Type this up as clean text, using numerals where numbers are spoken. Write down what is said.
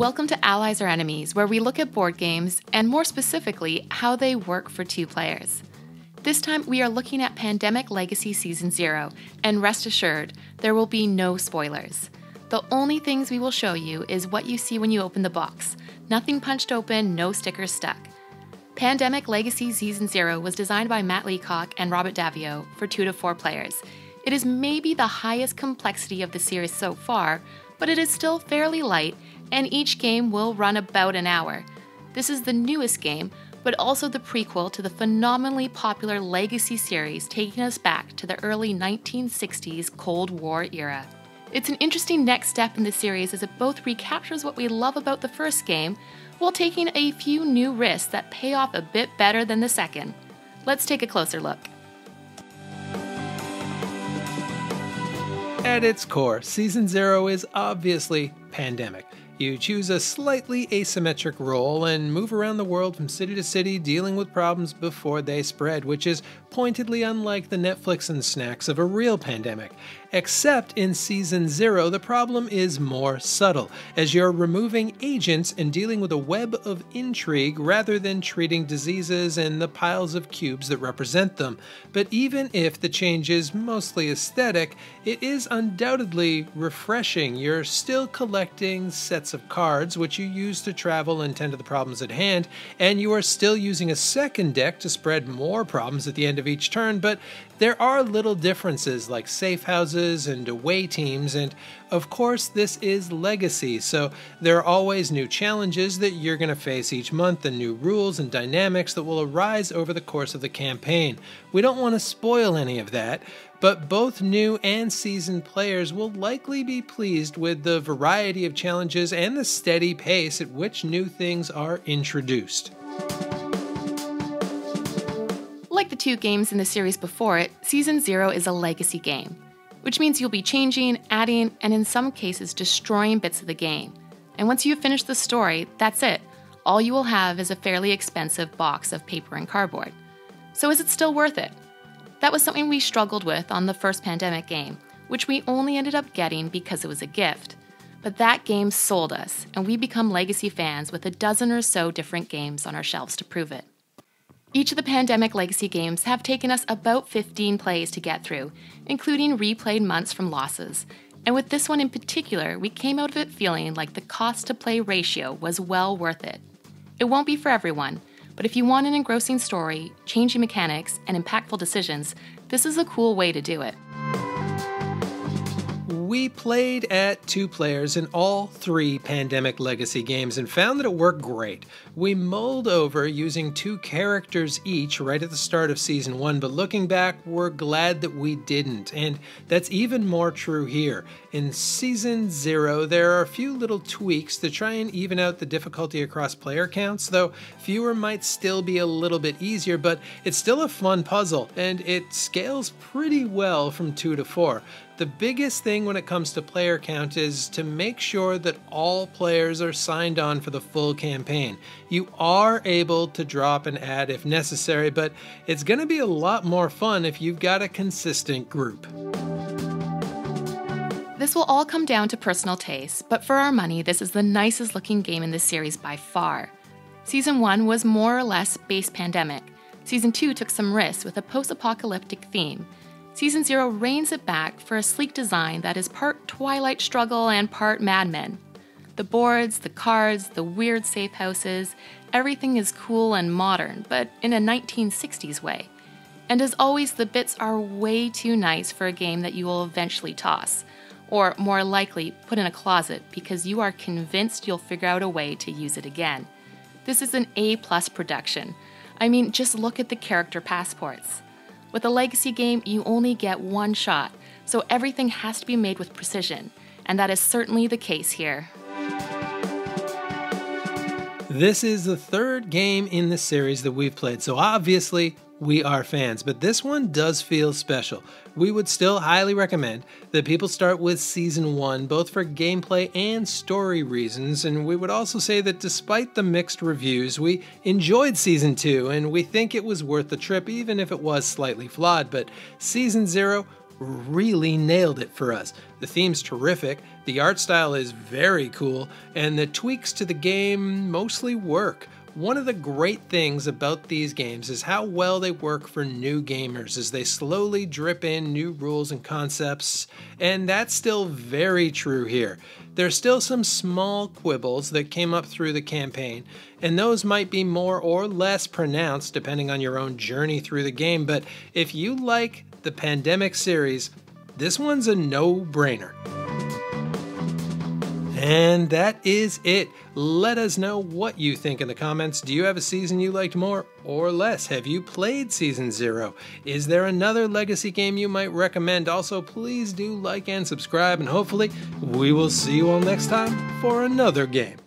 Welcome to Allies or Enemies, where we look at board games, and more specifically, how they work for two players. This time, we are looking at Pandemic Legacy Season 0, and rest assured, there will be no spoilers. The only things we will show you is what you see when you open the box. Nothing punched open, no stickers stuck. Pandemic Legacy Season 0 was designed by Matt Leacock and Robert Daviau for 2 to 4 players. It is maybe the highest complexity of the series so far, but it is still fairly light, and each game will run about an hour. This is the newest game, but also the prequel to the phenomenally popular Legacy series, taking us back to the early 1960s Cold War era. It's an interesting next step in the series as it both recaptures what we love about the first game, while taking a few new risks that pay off a bit better than the second. Let's take a closer look. At its core, Season 0 is obviously Pandemic. You choose a slightly asymmetric role and move around the world from city to city dealing with problems before they spread, which is pointedly unlike the Netflix and snacks of a real pandemic. Except in Season 0, the problem is more subtle, as you're removing agents and dealing with a web of intrigue rather than treating diseases and the piles of cubes that represent them. But even if the change is mostly aesthetic, it is undoubtedly refreshing. You're still collecting sets of cards, which you use to travel and tend to the problems at hand, and you are still using a second deck to spread more problems at the end of each turn, but there are little differences like safe houses and away teams, and of course this is Legacy, so there are always new challenges that you're going to face each month and new rules and dynamics that will arise over the course of the campaign. We don't want to spoil any of that, but both new and seasoned players will likely be pleased with the variety of challenges and the steady pace at which new things are introduced. Like the 2 games in the series before it, Season 0 is a legacy game, which means you'll be changing, adding, and in some cases destroying bits of the game. And once you've finished the story, that's it. All you will have is a fairly expensive box of paper and cardboard. So is it still worth it? That was something we struggled with on the first Pandemic game, which we only ended up getting because it was a gift. But that game sold us, and we become Legacy fans with a dozen or so different games on our shelves to prove it. Each of the Pandemic Legacy games have taken us about 15 plays to get through, including replayed months from losses. And with this one in particular, we came out of it feeling like the cost-to-play ratio was well worth it. It won't be for everyone, but if you want an engrossing story, changing mechanics, and impactful decisions, this is a cool way to do it. We played at 2 players in all 3 Pandemic Legacy games and found that it worked great. We mulled over using 2 characters each right at the start of Season 1, but looking back, we're glad that we didn't, and that's even more true here. In Season 0, there are a few little tweaks to try and even out the difficulty across player counts, though fewer might still be a little bit easier, but it's still a fun puzzle, and it scales pretty well from 2 to 4. The biggest thing when it comes to player count is to make sure that all players are signed on for the full campaign. You are able to drop and add if necessary, but it's going to be a lot more fun if you've got a consistent group. This will all come down to personal taste, but for our money, this is the nicest looking game in this series by far. Season 1 was more or less base Pandemic. Season 2 took some risks with a post-apocalyptic theme. Season 0 reins it back for a sleek design that is part Twilight Struggle and part Mad Men. The boards, the cards, the weird safe houses, everything is cool and modern, but in a 1960s way. And as always, the bits are way too nice for a game that you will eventually toss, or more likely put in a closet because you are convinced you'll figure out a way to use it again. This is an A+ production. I mean, just look at the character passports. With a Legacy game, you only get one shot, so everything has to be made with precision, and that is certainly the case here. This is the 3rd game in the series that we've played, so obviously we are fans, but this one does feel special. We would still highly recommend that people start with Season 1, both for gameplay and story reasons, and we would also say that despite the mixed reviews, we enjoyed Season 2, and we think it was worth the trip even if it was slightly flawed, but Season 0 really nailed it for us. The theme's terrific, the art style is very cool, and the tweaks to the game mostly work. One of the great things about these games is how well they work for new gamers as they slowly drip in new rules and concepts, and that's still very true here. There's still some small quibbles that came up through the campaign, and those might be more or less pronounced depending on your own journey through the game, but if you like the Pandemic series, this one's a no-brainer. And that is it. Let us know what you think in the comments. Do you have a season you liked more or less? Have you played Season 0? Is there another Legacy game you might recommend? Also, please do like and subscribe, and hopefully we will see you all next time for another game.